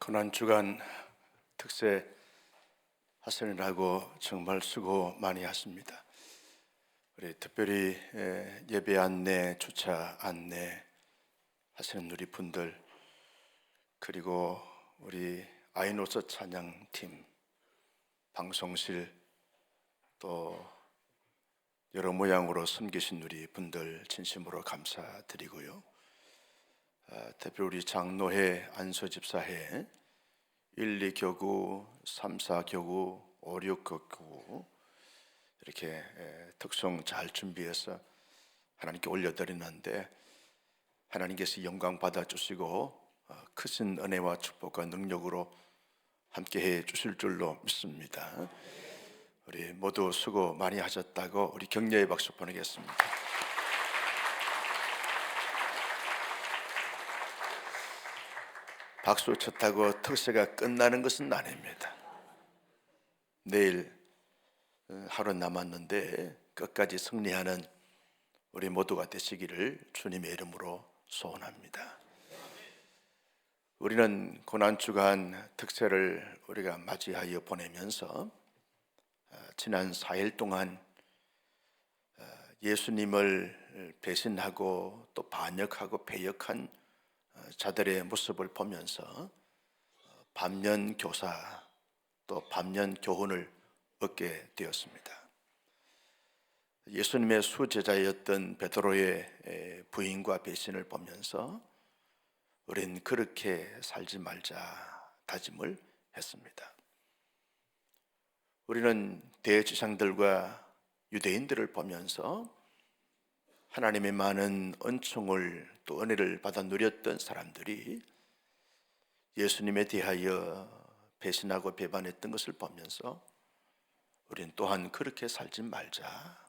고난주간 특세 하시느라고 정말 수고 많이 하십니다. 우리 특별히 예배 안내, 주차 안내 하시는 우리 분들, 그리고 우리 아이노스 찬양팀, 방송실, 또 여러 모양으로 섬기신 우리 분들 진심으로 감사드리고요. 특히 우리 장로회, 안수집사회, 1, 2교구, 3, 4교구, 5, 6교구 이렇게 특송 잘 준비해서 하나님께 올려드리는데, 하나님께서 영광 받아주시고 크신 은혜와 축복과 능력으로 함께해 주실 줄로 믿습니다. 우리 모두 수고 많이 하셨다고 우리 격려의 박수 보내겠습니다. 박수 쳤다고 특세가 끝나는 것은 아닙니다. 내일 하루 남았는데 끝까지 승리하는 우리 모두가 되시기를 주님의 이름으로 소원합니다. 우리는 고난주간 특세를 우리가 맞이하여 보내면서 지난 4일 동안 예수님을 배신하고 또 반역하고 배역한 자들의 모습을 보면서 반면 교사 또 반면 교훈을 얻게 되었습니다. 예수님의 수제자였던 베드로의 부인과 배신을 보면서 우린 그렇게 살지 말자 다짐을 했습니다. 우리는 대제사장들과 유대인들을 보면서 하나님의 많은 은총을 또 은혜를 받아 누렸던 사람들이 예수님에 대하여 배신하고 배반했던 것을 보면서 우리는 또한 그렇게 살지 말자.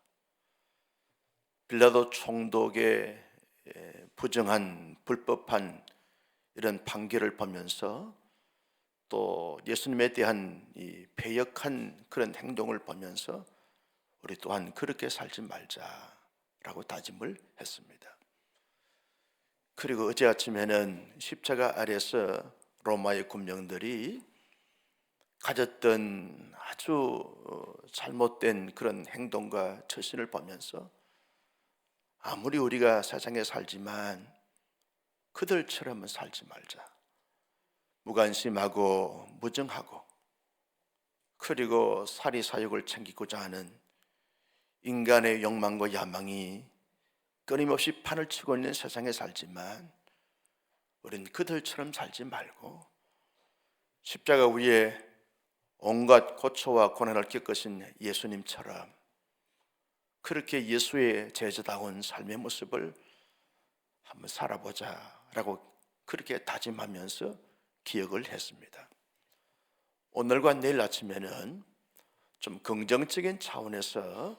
빌라도 총독의 부정한 불법한 이런 판결을 보면서 또 예수님에 대한 이 패역한 그런 행동을 보면서 우리 또한 그렇게 살지 말자라고 다짐을 했습니다. 그리고 어제 아침에는 십자가 아래서 로마의 군병들이 가졌던 아주 잘못된 그런 행동과 처신을 보면서 아무리 우리가 세상에 살지만 그들처럼은 살지 말자. 무관심하고 무정하고 그리고 사리사욕을 챙기고자 하는 인간의 욕망과 야망이 끊임없이 판을 치고 있는 세상에 살지만 우린 그들처럼 살지 말고 십자가 위에 온갖 고초와 고난을 겪으신 예수님처럼 그렇게 예수의 제자다운 삶의 모습을 한번 살아보자 라고 그렇게 다짐하면서 기억을 했습니다. 오늘과 내일 아침에는 좀 긍정적인 차원에서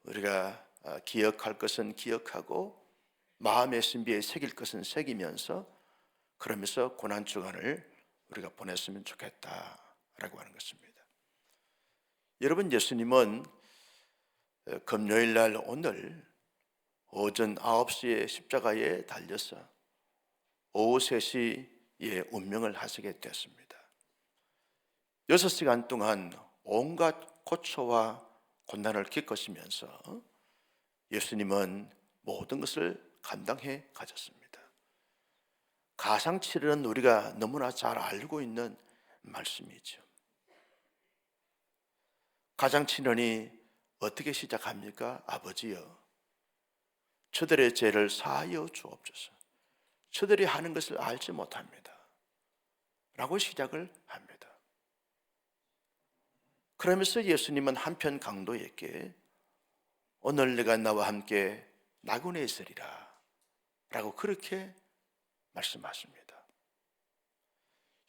우리가 기억할 것은 기억하고 마음의 신비에 새길 것은 새기면서 그러면서 고난주간을 우리가 보냈으면 좋겠다라고 하는 것입니다. 여러분, 예수님은 금요일 날 오늘 오전 9시에 십자가에 달려서 오후 3시에 운명을 하시게 됐습니다. 6시간 동안 온갖 고초와 고난을 겪으시면서 예수님은 모든 것을 감당해 가셨습니다. 가상치료는 우리가 너무나 잘 알고 있는 말씀이죠. 가상치료는 어떻게 시작합니까? 아버지여, 저들의 죄를 사하여 주옵소서. 저들이 하는 것을 알지 못합니다 라고 시작을 합니다. 그러면서 예수님은 한편 강도에게 오늘 내가 나와 함께 낙원에 있으리라 라고 그렇게 말씀하십니다.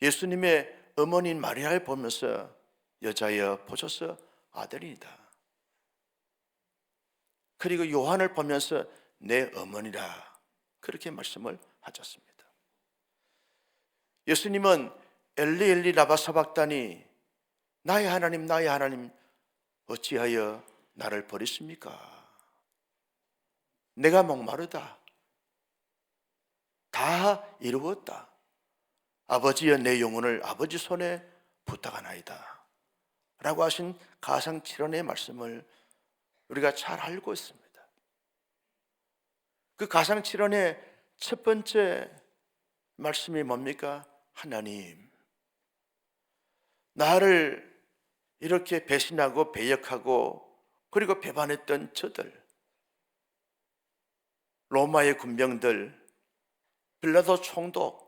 예수님의 어머니인 마리아를 보면서 여자여 보소서 아들이다. 그리고 요한을 보면서 내 어머니라 그렇게 말씀을 하셨습니다. 예수님은 엘리 엘리 라마 사박다니, 나의 하나님 어찌하여 나를 버리십니까? 내가 목마르다. 다 이루었다. 아버지여 내 영혼을 아버지 손에 부탁하나이다 라고 하신 가상칠언의 말씀을 우리가 잘 알고 있습니다. 그 가상칠언의 첫 번째 말씀이 뭡니까? 하나님, 나를 이렇게 배신하고 배역하고 그리고 배반했던 저들, 로마의 군병들, 빌라도 총독,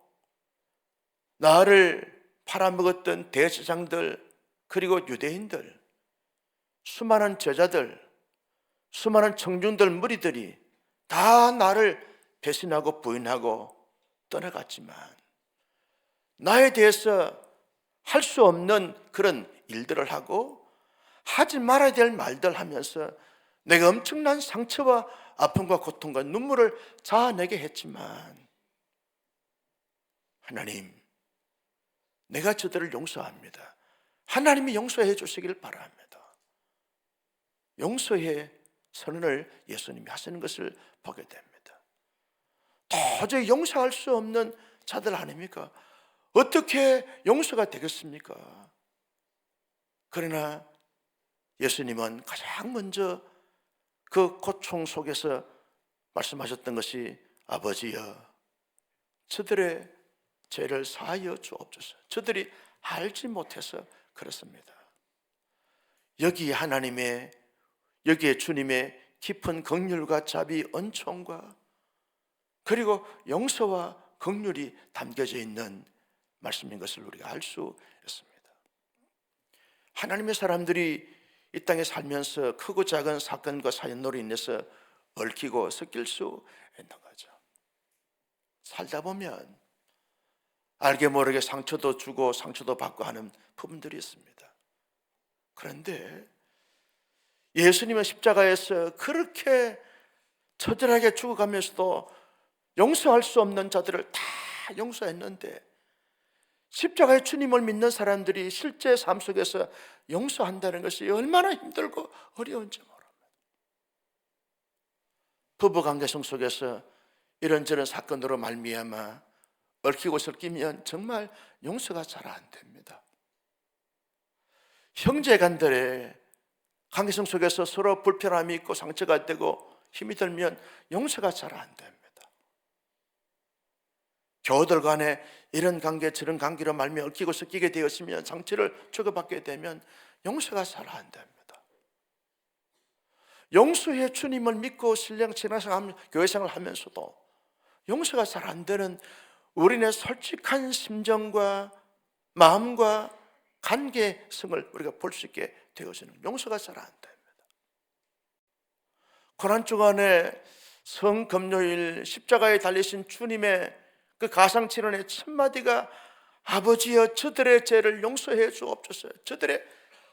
나를 팔아먹었던 대제사장들, 그리고 유대인들, 수많은 제자들, 수많은 청중들, 무리들이 다 나를 배신하고 부인하고 떠나갔지만 나에 대해서 할 수 없는 그런 일들을 하고 하지 말아야 될 말들 하면서 내가 엄청난 상처와 아픔과 고통과 눈물을 자아내게 했지만 하나님, 내가 저들을 용서합니다. 하나님이 용서해 주시길 바랍니다. 용서의 선언을 예수님이 하시는 것을 보게 됩니다. 도저히 용서할 수 없는 자들 아닙니까? 어떻게 용서가 되겠습니까? 그러나 예수님은 가장 먼저 그 고통 속에서 말씀하셨던 것이 아버지여, 저들의 죄를 사하여 주옵소서. 저들이 알지 못해서 그렇습니다. 여기에 하나님의, 여기에 주님의 깊은 긍휼과 자비, 은총과 그리고 용서와 긍휼이 담겨져 있는 말씀인 것을 우리가 알 수 있습니다. 하나님의 사람들이 이 땅에 살면서 크고 작은 사건과 사연으로 인해서 얽히고 섞일 수 있는 거죠. 살다 보면 알게 모르게 상처도 주고 상처도 받고 하는 부분들이 있습니다. 그런데 예수님은 십자가에서 그렇게 처절하게 죽어가면서도 용서할 수 없는 자들을 다 용서했는데 십자가의 주님을 믿는 사람들이 실제 삶 속에서 용서한다는 것이 얼마나 힘들고 어려운지 모릅니다. 부부관계성 속에서 이런저런 사건으로 말미암아 얽히고 설키면 정말 용서가 잘 안 됩니다. 형제간들의 관계성 속에서 서로 불편함이 있고 상처가 되고 힘이 들면 용서가 잘 안 됩니다. 교우들 간에 이런 관계 저런 관계로 말미암아 얽히고 섞이게 되었으면 상처를 주고받게 되면 용서가 잘 안 됩니다. 용서의 주님을 믿고 신령 신앙생활 교회생활을 하면서도 용서가 잘 안 되는 우리의 솔직한 심정과 마음과 관계성을 우리가 볼 수 있게 되어지는 용서가 잘 안 됩니다. 고난 주간에 성금요일 십자가에 달리신 주님의 그 가상칠언의 첫 마디가 아버지여 저들의 죄를 용서해 주옵소서. 저들의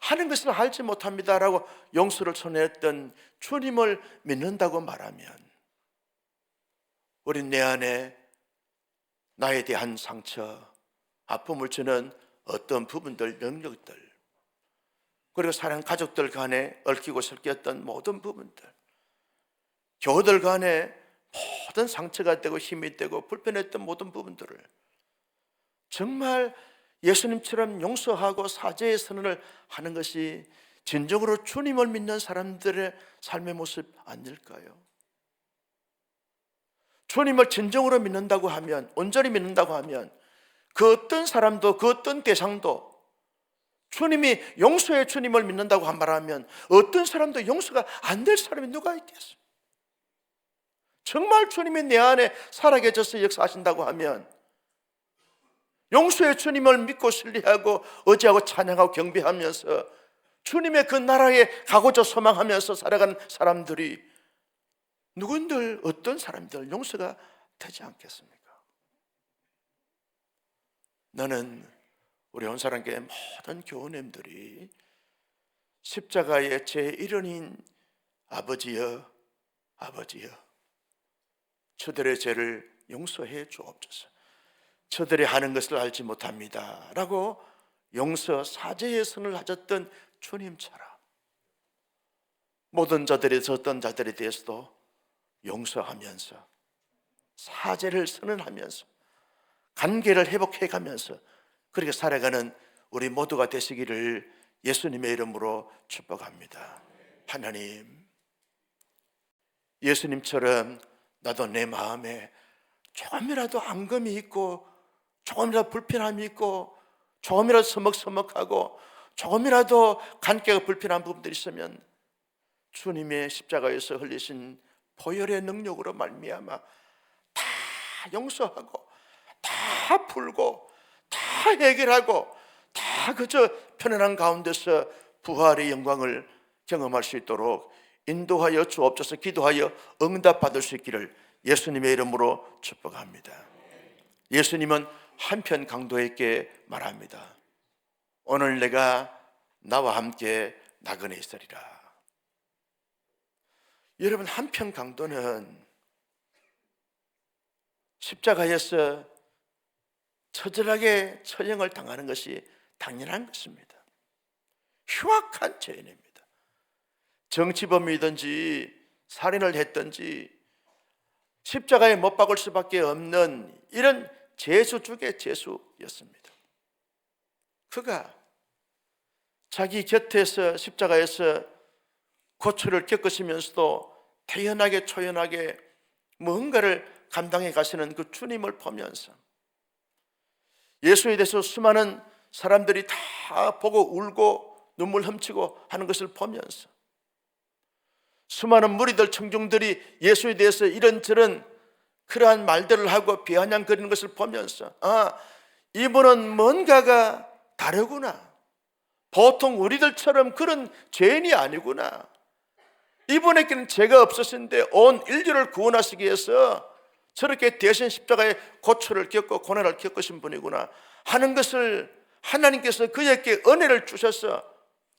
하는 것을 알지 못합니다라고 용서를 선언했던 주님을 믿는다고 말하면 우린 내 안에 나에 대한 상처, 아픔을 주는 어떤 부분들, 영역들, 그리고 사랑 가족들 간에 얽히고 설켰던 모든 부분들, 교우들 간에 모든 상처가 되고 힘이 되고 불편했던 모든 부분들을 정말 예수님처럼 용서하고 사죄의 선언을 하는 것이 진정으로 주님을 믿는 사람들의 삶의 모습 아닐까요? 주님을 진정으로 믿는다고 하면, 온전히 믿는다고 하면 그 어떤 사람도, 그 어떤 대상도 주님이 용서의 주님을 믿는다고 말하면 어떤 사람도 용서가 안 될 사람이 누가 있겠어요? 정말 주님이 내 안에 살아계셔서 역사하신다고 하면 용서의 주님을 믿고 신뢰하고 의지하고 찬양하고 경배하면서 주님의 그 나라에 가고자 소망하면서 살아가는 사람들이 누군들 어떤 사람들 용서가 되지 않겠습니까? 나는 우리 온사랑교회 모든 교우님들이 십자가의 제1원인 아버지여, 아버지여, 저들의 죄를 용서해 주옵소서. 저들이 하는 것을 알지 못합니다 라고 용서, 사죄의 선을 하셨던 주님처럼 모든 자들이 어떤 자들에 대해서도 용서하면서 사죄를 선언하면서 관계를 회복해 가면서 그렇게 살아가는 우리 모두가 되시기를 예수님의 이름으로 축복합니다. 하나님, 예수님처럼 나도 내 마음에 조금이라도 앙금이 있고 조금이라도 불편함이 있고 조금이라도 서먹서먹하고 조금이라도 관계가 불편한 부분들이 있으면 주님의 십자가에서 흘리신 보혈의 능력으로 말미암아 다 용서하고 다 풀고 다 해결하고 다 그저 편안한 가운데서 부활의 영광을 경험할 수 있도록 인도하여 주옵소서. 기도하여 응답받을 수 있기를 예수님의 이름으로 축복합니다. 예수님은 한편 강도에게 말합니다. 오늘 내가 나와 함께 나그네 있으리라. 여러분, 한편 강도는 십자가에서 처절하게 처형을 당하는 것이 당연한 것입니다. 흉악한 죄인입니다. 정치범이든지 살인을 했든지 십자가에 못 박을 수밖에 없는 이런 죄수 중의 죄수였습니다. 그가 자기 곁에서 십자가에서 고초를 겪으시면서도 태연하게 초연하게 뭔가를 감당해 가시는 그 주님을 보면서 예수에 대해서 수많은 사람들이 다 보고 울고 눈물 훔치고 하는 것을 보면서 수많은 무리들 청중들이 예수에 대해서 이런저런 그러한 말들을 하고 비아냥거리는 것을 보면서 이분은 뭔가가 다르구나. 보통 우리들처럼 그런 죄인이 아니구나. 이분에게는 죄가 없으신데 온 인류를 구원하시기 위해서 저렇게 대신 십자가의 고초를 겪고 고난을 겪으신 분이구나 하는 것을 하나님께서 그에게 은혜를 주셔서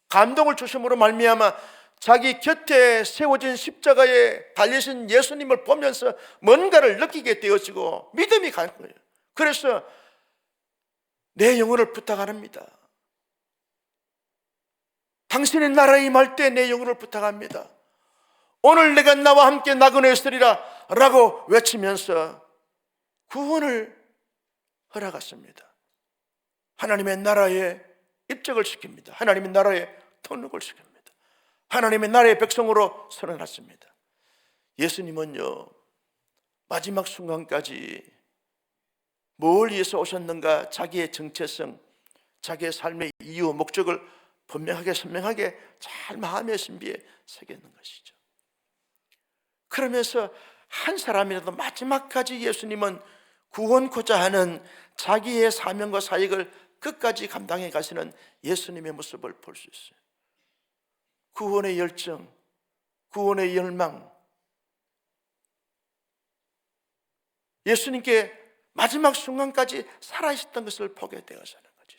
감동을 주심으로 말미암아 자기 곁에 세워진 십자가에 달리신 예수님을 보면서 뭔가를 느끼게 되어지고 믿음이 가는 거예요. 그래서 내 영혼을 부탁합니다. 당신의 나라에 임할 때 내 영혼을 부탁합니다. 오늘 내가 나와 함께 나그네 있으리라 라고 외치면서 구원을 허락하십니다. 하나님의 나라에 입적을 시킵니다. 하나님의 나라에 통록을 시킵니다. 하나님의 나라의 백성으로 선언하십니다. 예수님은요, 마지막 순간까지 뭘 위해서 오셨는가, 자기의 정체성, 자기의 삶의 이유, 목적을 분명하게 선명하게 잘 마음의 신비에 새겼는 것이죠. 그러면서 한 사람이라도 마지막까지 예수님은 구원코자 하는 자기의 사명과 사역을 끝까지 감당해 가시는 예수님의 모습을 볼 수 있어요. 구원의 열정, 구원의 열망, 예수님께 마지막 순간까지 살아있었던 것을 보게 되어서는 거죠.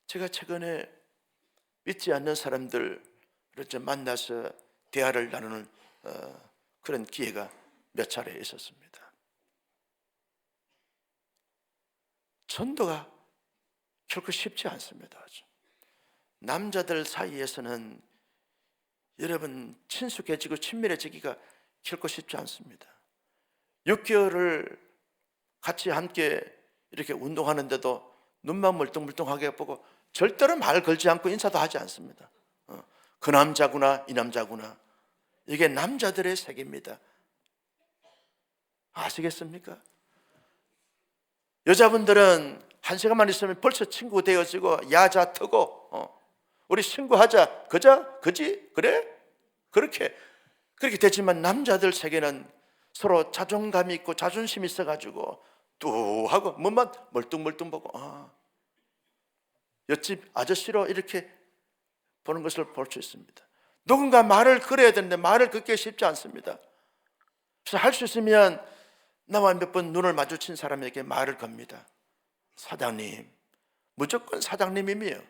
제가 최근에 믿지 않는 사람들을 좀 만나서 대화를 나누는 그런 기회가 몇 차례 있었습니다. 전도가 결코 쉽지 않습니다. 남자들 사이에서는 여러분 친숙해지고 친밀해지기가 결코 쉽지 않습니다. 6개월을 같이 함께 이렇게 운동하는데도 눈만 멀뚱멀뚱하게 보고 절대로 말 걸지 않고 인사도 하지 않습니다. 그 남자구나 이 남자구나, 이게 남자들의 세계입니다. 아시겠습니까? 여자분들은 한 시간만 있으면 벌써 친구 되어지고 야자 트고 우리 친구하자, 그자, 그지, 그래? 그렇게 되지만 남자들 세계는 서로 자존감이 있고 자존심이 있어가지고 또 하고 뭐만 멀뚱멀뚱 보고 옆집 아저씨로 이렇게 보는 것을 볼 수 있습니다. 누군가 말을 걸어야 되는데 말을 걷기 쉽지 않습니다. 그래서 할 수 있으면 나와 몇 번 눈을 마주친 사람에게 말을 겁니다. 사장님, 무조건 사장님이에요.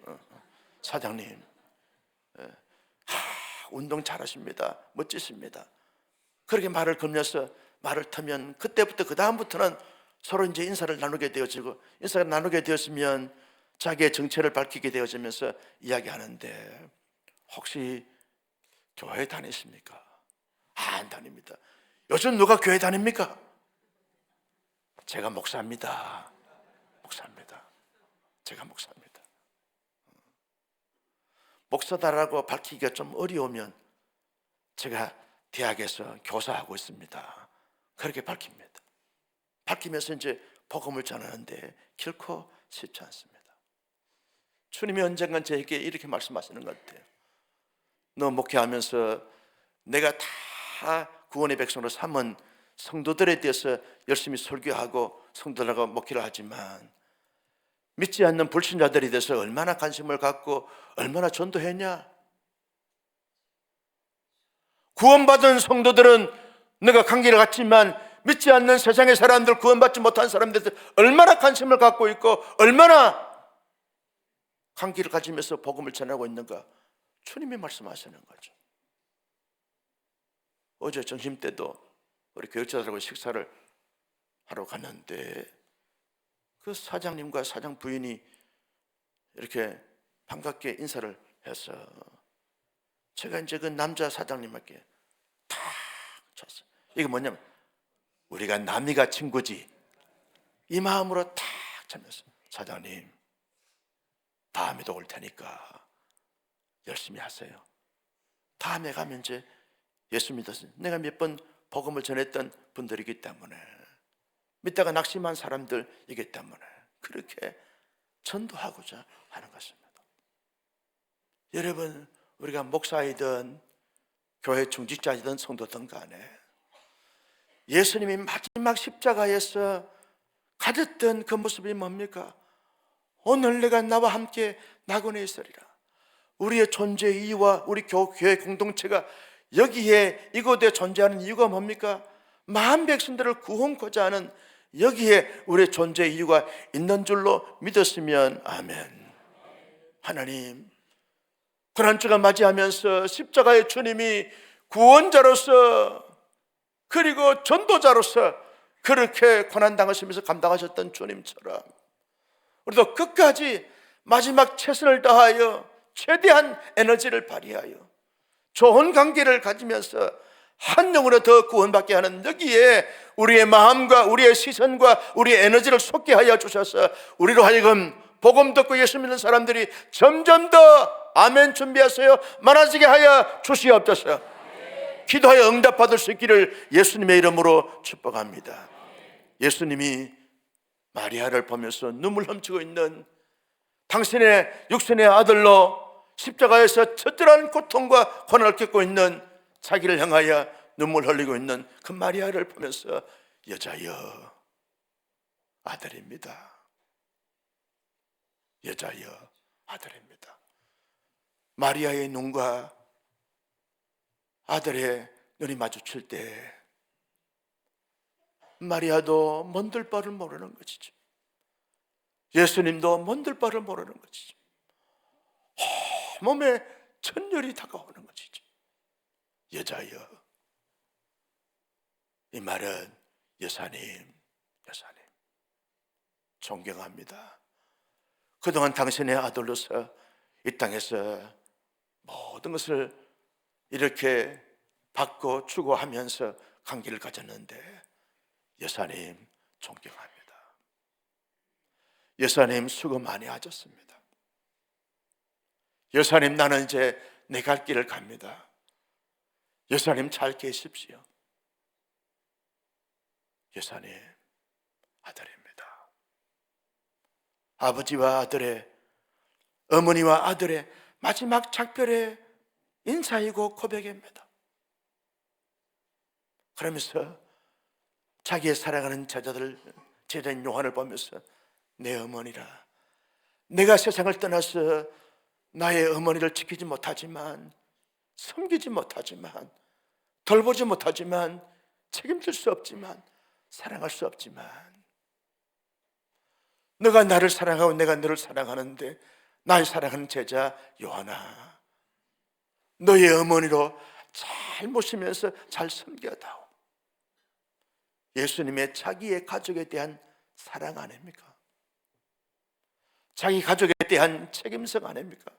사장님, 운동 잘하십니다. 멋지십니다. 그렇게 말을 걸면서 말을 터면 그때부터 그 다음부터는 서로 이제 인사를 나누게 되어지고, 인사를 나누게 되었으면 자기의 정체를 밝히게 되어지면서 이야기하는데, 혹시 교회 다니십니까? 안 다닙니다. 요즘 누가 교회 다닙니까? 제가 목사입니다. 목사입니다. 제가 목사입니다. 목사다라고 밝히기가 좀 어려우면 제가 대학에서 교사하고 있습니다. 그렇게 밝힙니다. 밝히면서 이제 복음을 전하는데 결코 쉽지 않습니다. 주님이 언젠간 저에게 이렇게 말씀하시는 것 같아요. 너 목회하면서 내가 다 구원의 백성으로 삼은 성도들에 대해서 열심히 설교하고 성도들하고 목회를 하지만 믿지 않는 불신자들에 대해서 얼마나 관심을 갖고 얼마나 전도했냐? 구원받은 성도들은 내가 관계를 갖지만 믿지 않는 세상의 사람들, 구원받지 못한 사람들에 대해서 얼마나 관심을 갖고 있고 얼마나 관계를 가지면서 복음을 전하고 있는가? 주님이 말씀하시는 거죠. 어제 점심 때도 우리 교육자들하고 식사를 하러 갔는데 그 사장님과 사장 부인이 이렇게 반갑게 인사를 해서 제가 이제 그 남자 사장님에게 탁 쳤어요. 이게 뭐냐면 우리가 남이가 친구지, 이 마음으로 탁 차면서 사장님 다음에도 올 테니까 열심히 하세요. 다음에 가면 이제 예수 믿었어요. 내가 몇 번 복음을 전했던 분들이기 때문에, 믿다가 낙심한 사람들이기 때문에 그렇게 전도하고자 하는 것입니다. 여러분, 우리가 목사이든 교회 중직자이든 성도든 간에 예수님이 마지막 십자가에서 가졌던 그 모습이 뭡니까? 오늘 내가 나와 함께 낙원에 있으리라. 우리의 존재 이유와 우리 교회 공동체가 여기에 이곳에 존재하는 이유가 뭡니까? 마음 백성들을 구원코자 하는 여기에 우리의 존재 이유가 있는 줄로 믿었으면 아멘. 하나님, 고난주가 맞이하면서 십자가의 주님이 구원자로서 그리고 전도자로서 그렇게 고난당하시면서 감당하셨던 주님처럼 우리도 끝까지 마지막 최선을 다하여 최대한 에너지를 발휘하여 좋은 관계를 가지면서 한 영으로 더 구원받게 하는 여기에 우리의 마음과 우리의 시선과 우리의 에너지를 쏟게 하여 주셔서 우리로 하여금 복음 듣고 예수 믿는 사람들이 점점 더 아멘 준비하세요 많아지게 하여 주시옵소서. 기도하여 응답받을 수 있기를 예수님의 이름으로 축복합니다. 예수님이 마리아를 보면서 눈물 훔치고 있는 당신의 육신의 아들로 십자가에서 처절한 고통과 고난을 겪고 있는 자기를 향하여 눈물 흘리고 있는 그 마리아를 보면서 여자여 아들입니다. 여자여 아들입니다. 마리아의 눈과 아들의 눈이 마주칠 때 마리아도 먼들 바를 모르는 것이죠. 예수님도 먼들 바를 모르는 것이죠. 몸에 천열이 다가오는 것이죠. 여자여, 이 말은 여사님 존경합니다. 그동안 당신의 아들로서 이 땅에서 모든 것을 이렇게 받고 주고 하면서 관계를 가졌는데 여사님 존경합니다. 여사님 수고 많이 하셨습니다. 여사님 나는 이제 내 갈 길을 갑니다. 여사님 잘 계십시오. 여사님 아들입니다. 아버지와 아들의, 어머니와 아들의 마지막 작별의 인사이고 고백입니다. 그러면서 자기의 사랑하는 제자인 요한을 보면서 내 어머니라, 내가 세상을 떠나서 나의 어머니를 지키지 못하지만, 섬기지 못하지만, 돌보지 못하지만, 책임질 수 없지만, 사랑할 수 없지만, 너가 나를 사랑하고 내가 너를 사랑하는데 나의 사랑하는 제자 요한아, 너의 어머니로 잘 모시면서 잘 섬겨다오. 예수님의 자기의 가족에 대한 사랑 아닙니까? 자기 가족에 대한 책임성 아닙니까?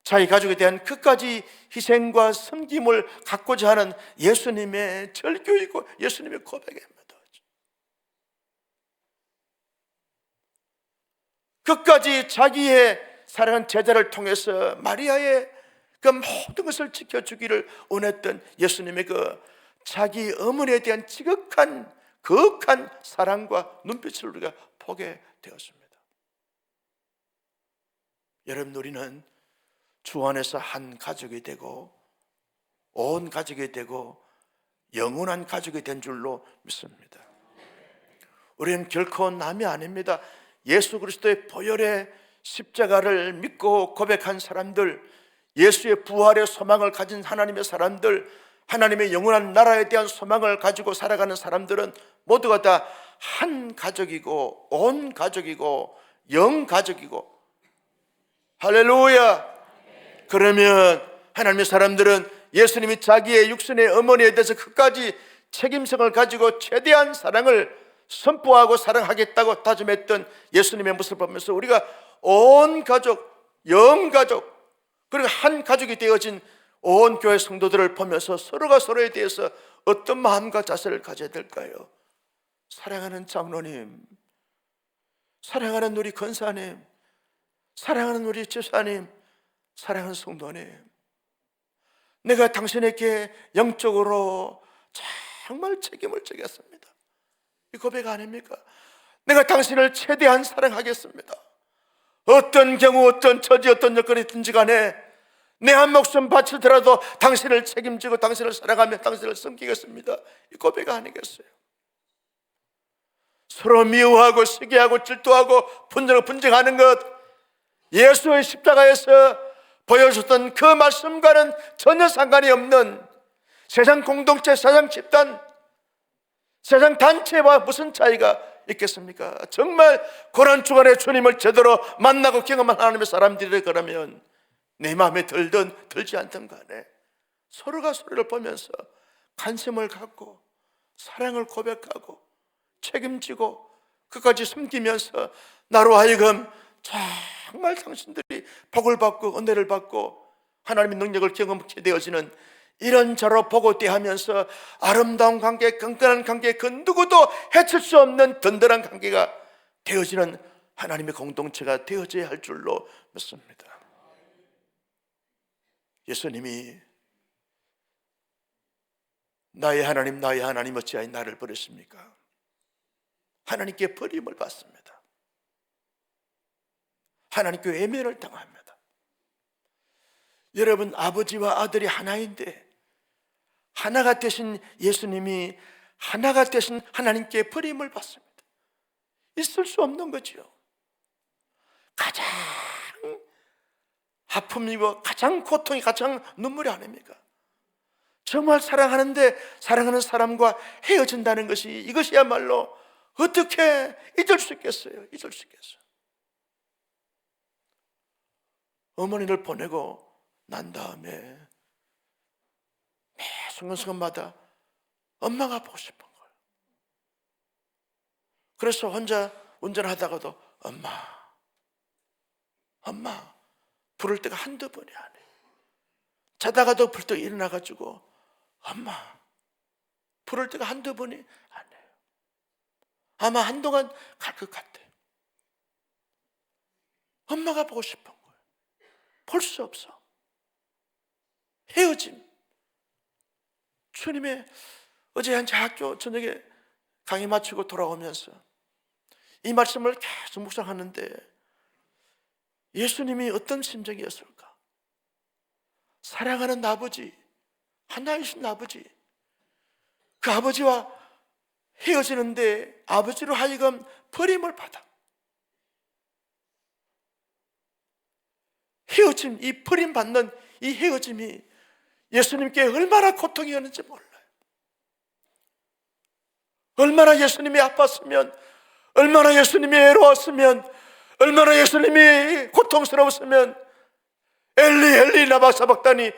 자기 가족에 대한 끝까지 희생과 섬김을 갖고자 하는 예수님의 절교이고 예수님의 고백입니다. 끝까지 자기의 사랑하는 제자를 통해서 마리아의 그 모든 것을 지켜주기를 원했던 예수님의 그 자기 어머니에 대한 지극한 거룩한 사랑과 눈빛을 우리가 보게 되었습니다. 여러분, 우리는 주 안에서 한 가족이 되고 온 가족이 되고 영원한 가족이 된 줄로 믿습니다. 우리는 결코 남이 아닙니다. 예수 그리스도의 보혈의 십자가를 믿고 고백한 사람들, 예수의 부활의 소망을 가진 하나님의 사람들, 하나님의 영원한 나라에 대한 소망을 가지고 살아가는 사람들은 모두가 다 한 가족이고 온 가족이고 영 가족이고, 할렐루야. 그러면 하나님의 사람들은 예수님이 자기의 육신의 어머니에 대해서 끝까지 책임성을 가지고 최대한 사랑을 선포하고 사랑하겠다고 다짐했던 예수님의 모습을 보면서 우리가 온 가족, 영 가족, 그리고 한 가족이 되어진 온 교회 성도들을 보면서 서로가 서로에 대해서 어떤 마음과 자세를 가져야 될까요? 사랑하는 장로님, 사랑하는 우리 권사님, 사랑하는 우리 집사님, 사랑하는 성도님, 내가 당신에게 영적으로 정말 책임을 지겠습니다. 이 고백 아닙니까? 내가 당신을 최대한 사랑하겠습니다. 어떤 경우, 어떤 처지, 어떤 여건이 있든지 간에 내 한 목숨 바치더라도 당신을 책임지고 당신을 사랑하며 당신을 섬기겠습니다. 이 고백 아니겠어요? 서로 미워하고 시기하고 질투하고 분쟁하는 것, 예수의 십자가에서 보여줬던 그 말씀과는 전혀 상관이 없는 세상 공동체, 세상 집단, 세상 단체와 무슨 차이가 있겠습니까? 정말 고난주간에 주님을 제대로 만나고 경험한 하나님의 사람들이 그러면 내 마음에 들든 들지 않든 간에 서로가 서로를 보면서 관심을 갖고 사랑을 고백하고 책임지고 끝까지 섬기면서 나로 하여금 정말 당신들이 복을 받고 은혜를 받고 하나님의 능력을 경험하게 되어지는 이런 자로 보고 대하면서 아름다운 관계, 끈끈한 관계, 그 누구도 해칠 수 없는 든든한 관계가 되어지는 하나님의 공동체가 되어져야 할 줄로 믿습니다. 예수님이 나의 하나님 어찌하여 나를 버렸습니까? 하나님께 버림을 받습니다. 하나님께 외면을 당합니다. 여러분, 아버지와 아들이 하나인데 하나가 되신 예수님이 하나가 되신 하나님께 버림을 받습니다. 있을 수 없는 거죠. 가장 아픔이고 가장 고통이 가장 눈물이 아닙니까? 정말 사랑하는데 사랑하는 사람과 헤어진다는 것이, 이것이야말로 어떻게 잊을 수 있겠어요? 잊을 수 있겠어요? 어머니를 보내고 난 다음에 매 순간순간마다 엄마가 보고 싶은 거예요. 그래서 혼자 운전하다가도 엄마 부를 때가 한두 번이 아니에요. 자다가도 벌떡 일어나가지고 엄마 부를 때가 한두 번이 아니에요. 아마 한동안 갈 것 같아요. 엄마가 보고 싶은 거예요. 볼 수 없어. 헤어짐. 주님의 어제 한 학교 저녁에 강의 마치고 돌아오면서 이 말씀을 계속 묵상하는데 예수님이 어떤 심정이었을까? 사랑하는 아버지, 하나이신 아버지, 그 아버지와 헤어지는데 아버지로 하여금 버림을 받아. 헤어짐, 이 버림받는 이 헤어짐이 예수님께 얼마나 고통이었는지 몰라요. 얼마나 예수님이 아팠으면, 얼마나 예수님이 외로웠으면, 얼마나 예수님이 고통스러웠으면, 엘리 엘리 라마 사박다니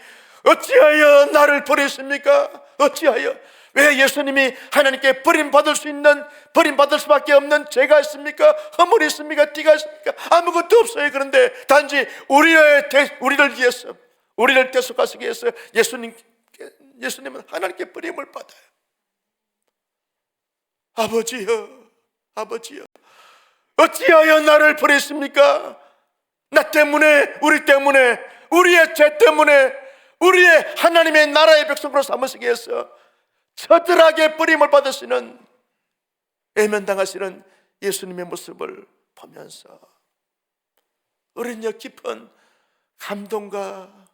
어찌하여 나를 버리십니까? 어찌하여? 왜 예수님이 하나님께 버림받을 수 있는, 버림받을 수밖에 없는 죄가 있습니까? 허물이 있습니까? 띠가 있습니까? 아무것도 없어요. 그런데 단지 우리를 위해서, 우리를 대속하시기 위해서 예수님은 하나님께 버림을 받아요. 아버지여, 아버지여, 어찌하여 나를 버리십니까? 나 때문에, 우리 때문에, 우리의 죄 때문에, 우리의 하나님의 나라의 백성으로 삼으시기 위해서 처절하게 버림을 받으시는, 외면당하시는 예수님의 모습을 보면서 우리는 깊은 감동과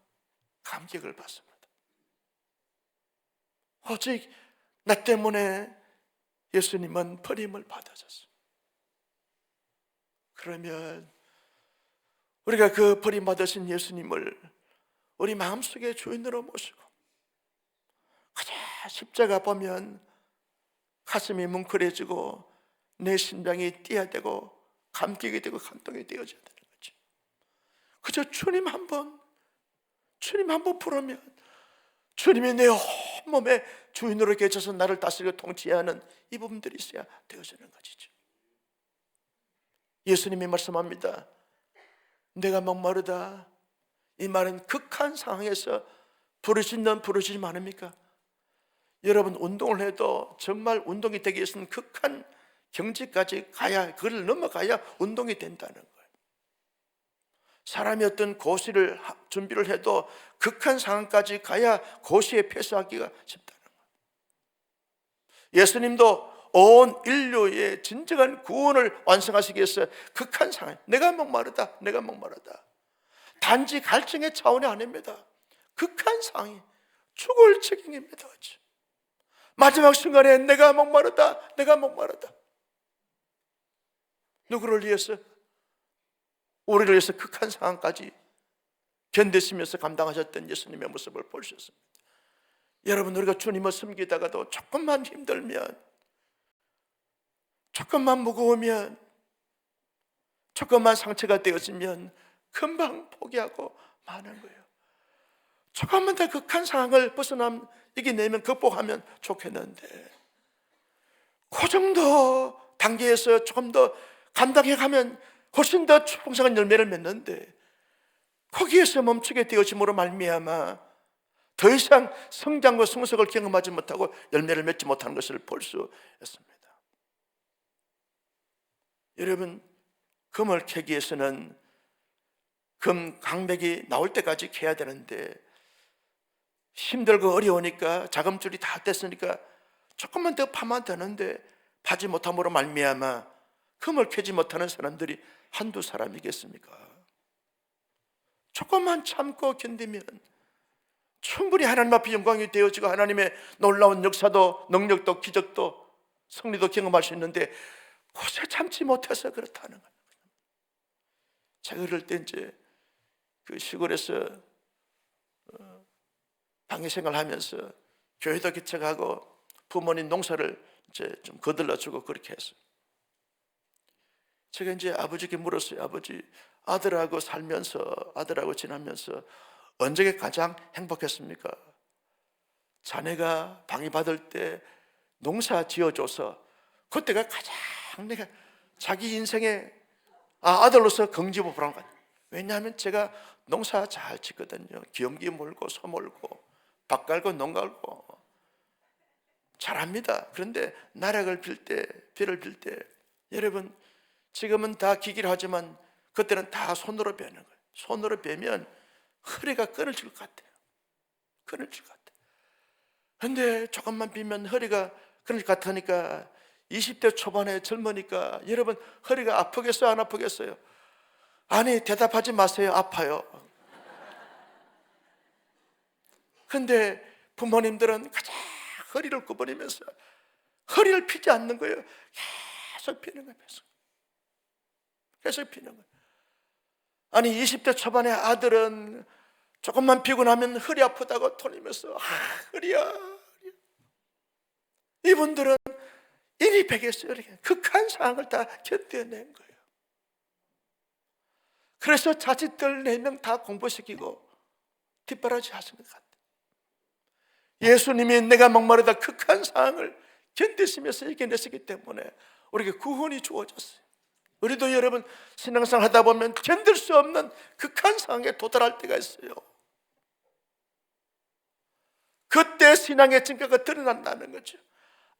감격을 받습니다. 오직 나 때문에 예수님은 버림을 받으셨습니다. 그러면 우리가 그 버림받으신 예수님을 우리 마음속에 주인으로 모시고 그저 십자가 보면 가슴이 뭉클해지고 내 심장이 뛰어대고 감격이 되고 감동이 되어져야 되는 거죠. 그저 주님 한 번 부르면 주님이 내 온몸에 주인으로 계셔서 나를 다스리고 통치하는 이 부분들이 있어야 되어지는 것이죠. 예수님이 말씀합니다. 내가 목마르다. 이 말은 극한 상황에서 부르시는 부르시지 않습니까? 여러분, 운동을 해도 정말 운동이 되기 위해서는 극한 경지까지 가야, 그걸 넘어가야 운동이 된다는 거예요. 사람이 어떤 고시를 준비를 해도 극한 상황까지 가야 고시에 패스하기가 쉽다는 거예요. 예수님도 온 인류의 진정한 구원을 완성하시기 위해서 극한 상황, 내가 목마르다, 내가 목마르다. 단지 갈증의 차원이 아닙니다. 극한 상황이 죽을 책임입니다. 마지막 순간에 내가 목마르다, 내가 목마르다. 누구를 위해서? 우리를 위해서 극한 상황까지 견디시면서 감당하셨던 예수님의 모습을 볼 수 있습니다. 여러분, 우리가 주님을 섬기다가도 조금만 힘들면, 조금만 무거우면, 조금만 상처가 되어지면 금방 포기하고 마는 거예요. 조금만 더 극한 상황을 이겨내면, 극복하면 좋겠는데, 그 정도 단계에서 조금 더 감당해 가면 훨씬 더 풍성한 열매를 맺는데, 거기에서 멈추게 되어짐으로 말미암아 더 이상 성장과 성숙을 경험하지 못하고 열매를 맺지 못하는 것을 볼 수 있습니다. 여러분, 금을 캐기 위해서는 금 강백이 나올 때까지 캐야 되는데, 힘들고 어려우니까 자금줄이 다 됐으니까 조금만 더 파면 되는데 파지 못함으로 말미암아 금을 캐지 못하는 사람들이 한두 사람이겠습니까? 조금만 참고 견디면 충분히 하나님 앞에 영광이 되어지고 하나님의 놀라운 역사도, 능력도, 기적도, 승리도 경험할 수 있는데 고세 참지 못해서 그렇다는 거예요. 제가 그럴 때 이제 그 시골에서 방해 생활을 하면서 교회도 개척하고 부모님 농사를 이제 좀 거들러주고 그렇게 했어요. 제가 이제 아버지께 물었어요. 아버지, 아들하고 살면서, 아들하고 지나면서 언제 가장 행복했습니까? 자네가 방해받을 때 농사 지어줘서 그때가 가장 내가 자기 인생에 아들로서 긍지부부한 거예요. 왜냐하면 제가 농사 잘 짓거든요. 기염기 물고 소 몰고 밭 갈고 농 갈고 잘합니다. 그런데 나락을 빌 때, 비를 빌 때, 여러분, 지금은 다 기기로 하지만 그때는 다 손으로 베는 거예요. 손으로 베면 허리가 끊어질 것 같아요. 끊어질 것 같아요. 그런데 조금만 비면 허리가 끊어질 것 같으니까 20대 초반에 젊으니까 여러분, 허리가 아프겠어요? 안 아프겠어요? 아니, 대답하지 마세요. 아파요. 근데 부모님들은 가장 허리를 굽어내면서 허리를 피지 않는 거예요. 계속 피는 거예요. 계속 피는 거예요. 아니, 20대 초반의 아들은 조금만 피고 나면 허리 아프다고 돌리면서 허리야. 이분들은 일이 백했어요. 극한 상황을 다 견뎌낸 거예요. 그래서 자식들 4명 다 공부시키고 뒷바라지 하신 것 같아요. 예수님이 내가 목마르다 극한 상황을 견디시면서 이겨내시기 때문에 우리에게 구원이 주어졌어요. 우리도 여러분, 신앙생활 하다 보면 견딜 수 없는 극한 상황에 도달할 때가 있어요. 그때 신앙의 증거가 드러난다는 거죠.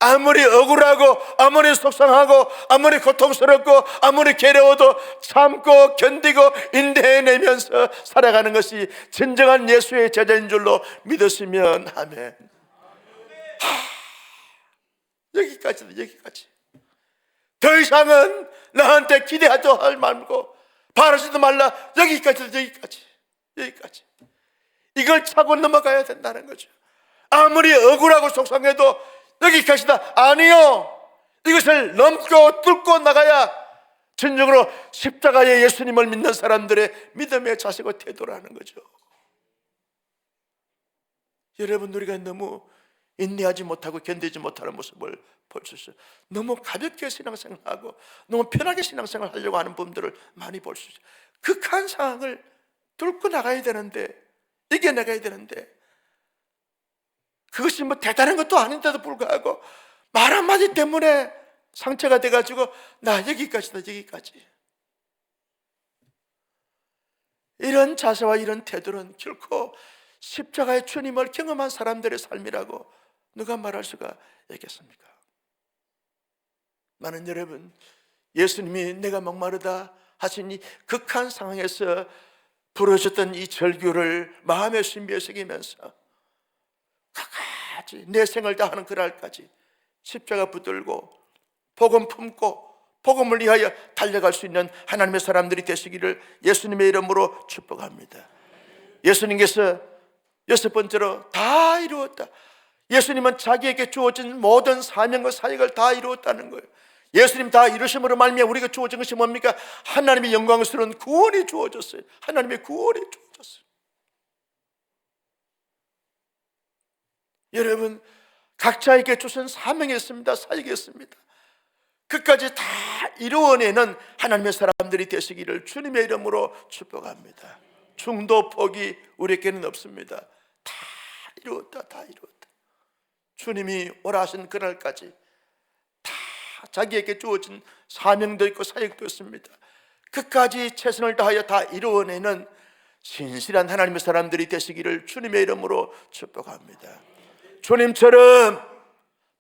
아무리 억울하고 아무리 속상하고 아무리 고통스럽고 아무리 괴로워도 참고 견디고 인내해내면서 살아가는 것이 진정한 예수의 제자인 줄로 믿었으면 아멘. 여기까지도 여기까지. 더 이상은 나한테 기대하도 할 말고 바라지도 말라. 여기까지도 여기까지. 이걸 차고 넘어가야 된다는 거죠. 아무리 억울하고 속상해도 여기까지다. 아니요, 이것을 넘고 뚫고 나가야 진정으로 십자가의 예수님을 믿는 사람들의 믿음의 자세고 태도라는 거죠. 여러분, 우리가 너무 인내하지 못하고 견디지 못하는 모습을 볼 수 있어요. 너무 가볍게 신앙생활하고 너무 편하게 신앙생활 하려고 하는 분들을 많이 볼 수 있어요. 극한 상황을 뚫고 나가야 되는데, 이겨나가야 되는데, 그것이 뭐 대단한 것도 아닌데도 불구하고 말 한마디 때문에 상처가 돼가지고 나 여기까지다, 여기까지. 이런 자세와 이런 태도는 결코 십자가의 주님을 경험한 사람들의 삶이라고 누가 말할 수가 있겠습니까? 많은 여러분, 예수님이 내가 목마르다 하신 이 극한 상황에서 부르셨던 이 절규를 마음에 심비에 새기면서 끝까지 내 생을 다하는 그날까지 십자가 붙들고 복음 품고 복음을 위하여 달려갈 수 있는 하나님의 사람들이 되시기를 예수님의 이름으로 축복합니다. 예수님께서 여섯 번째로 다 이루었다. 예수님은 자기에게 주어진 모든 사명과 사역을 다 이루었다는 거예요. 예수님 다 이루심으로 말미암아 우리가 주어진 것이 뭡니까? 하나님의 영광스러운 구원이 주어졌어요. 하나님의 구원이 주어졌어요. 여러분, 각자에게 주신 사명이 있습니다. 사역이 있습니다. 끝까지 다 이루어내는 하나님의 사람들이 되시기를 주님의 이름으로 축복합니다. 중도 포기 우리에게는 없습니다. 다 이루었다, 다 이루었다. 주님이 오라 하신 그날까지 다 자기에게 주어진 사명도 있고 사역도 있습니다. 끝까지 최선을 다하여 다 이루어내는 신실한 하나님의 사람들이 되시기를 주님의 이름으로 축복합니다. 주님처럼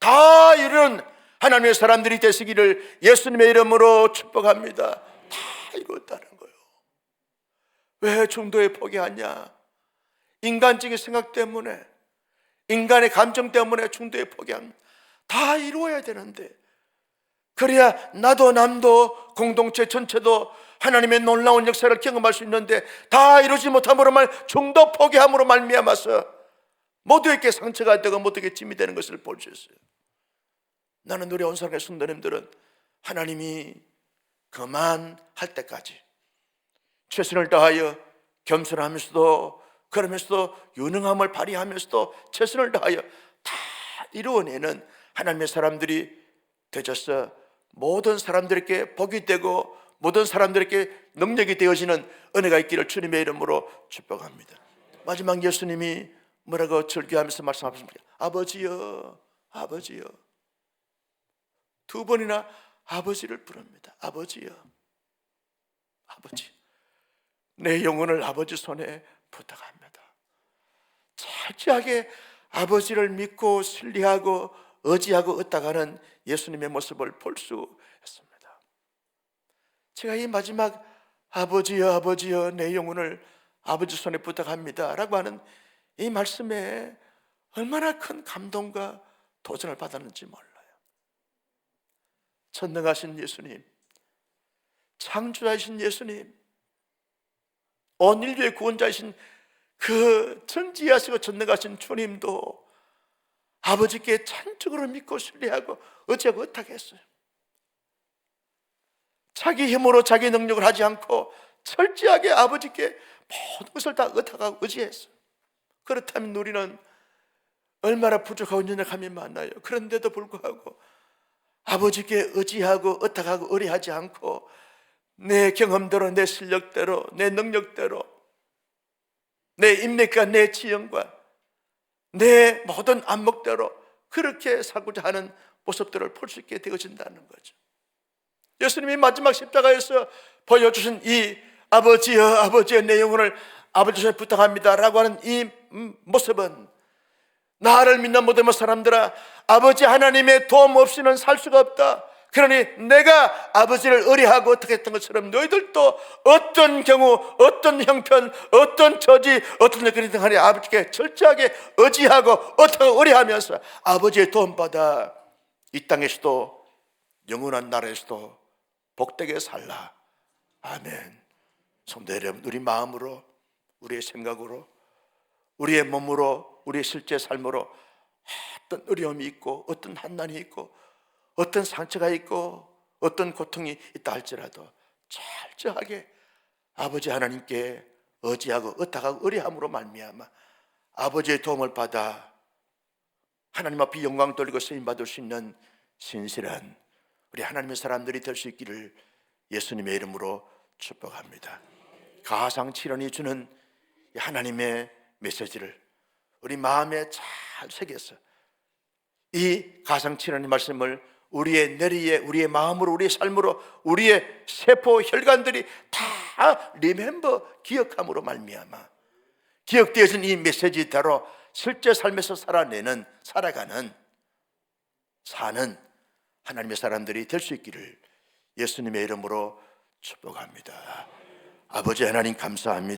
다 이루는 하나님의 사람들이 되시기를 예수님의 이름으로 축복합니다. 다 이루었다는 거예요. 왜 중도에 포기하냐? 인간적인 생각 때문에, 인간의 감정 때문에 중도에 포기합니다. 다 이루어야 되는데, 그래야 나도 남도 공동체 전체도 하나님의 놀라운 역사를 경험할 수 있는데 다 이루지 못함으로 중도 포기함으로 말미암아서 모두에게 상처가 되고 모두에게 짐이 되는 것을 볼 수 있어요. 나는 우리 온상의 성도님들은 하나님이 그만할 때까지 최선을 다하여 겸손하면서도 그러면서도 유능함을 발휘하면서도 최선을 다하여 다 이루어내는 하나님의 사람들이 되셔서 모든 사람들에게 복이 되고 모든 사람들에게 능력이 되어지는 은혜가 있기를 주님의 이름으로 축복합니다. 마지막 예수님이 뭐라고 절규하면서 말씀하십니까? 아버지여, 아버지여. 두 번이나 아버지를 부릅니다. 아버지여, 아버지. 내 영혼을 아버지 손에 부탁합니다. 철저하게 아버지를 믿고 신뢰하고 의지하고 얻다가는 예수님의 모습을 볼 수 있습니다. 제가 이 마지막 아버지여, 아버지여, 내 영혼을 아버지 손에 부탁합니다 라고 하는 이 말씀에 얼마나 큰 감동과 도전을 받았는지 몰라요. 전능하신 예수님, 창조자이신 예수님, 온 인류의 구원자이신 그 전지하시고 전능하신 주님도 아버지께 찬적으로 믿고 신뢰하고 의지하고 의탁했어요. 자기 힘으로 자기 능력을 하지 않고 철저하게 아버지께 모든 것을 다 의탁하고 의지했어요. 그렇다면 우리는 얼마나 부족하고 연약함이 많나요? 그런데도 불구하고 아버지께 의지하고 의탁하고 의뢰하지 않고 내 경험대로, 내 실력대로, 내 능력대로, 내 인맥과 내 지형과 내 모든 안목대로 그렇게 살고자 하는 모습들을 볼 수 있게 되어진다는 거죠. 예수님이 마지막 십자가에서 보여주신 이 아버지여, 아버지의 내 영혼을 아버지 손에 부탁합니다 라고 하는 이 모습은 나를 믿는 모든 사람들아, 아버지 하나님의 도움 없이는 살 수가 없다. 그러니 내가 아버지를 의뢰하고 어떻게 했던 것처럼 너희들도 어떤 경우, 어떤 형편, 어떤 처지, 어떤 일이든 간에 아버지께 철저하게 의지하고 어떻게 의뢰하면서 아버지의 도움받아 이 땅에서도 영원한 나라에서도 복되게 살라. 아멘. 성도 여러분, 우리 마음으로, 우리의 생각으로, 우리의 몸으로, 우리의 실제 삶으로 어떤 어려움이 있고 어떤 한난이 있고 어떤 상처가 있고 어떤 고통이 있다 할지라도 철저하게 아버지 하나님께 의지하고 의탁하고 의뢰함으로 말미암아 아버지의 도움을 받아 하나님 앞에 영광 돌리고 쓰임받을 수 있는 신실한 우리 하나님의 사람들이 될 수 있기를 예수님의 이름으로 축복합니다. 가상칠언이 주는 하나님의 메시지를 우리 마음에 잘 새겨서 이 가상칠언의 말씀을 우리의 뇌리에, 우리의 마음으로, 우리의 삶으로, 우리의 세포 혈관들이 다 리멤버, 기억함으로 말미암아 기억되어진 이 메시지대로 실제 삶에서 살아가는 사는 하나님의 사람들이 될 수 있기를 예수님의 이름으로 축복합니다. 아버지 하나님 감사합니다.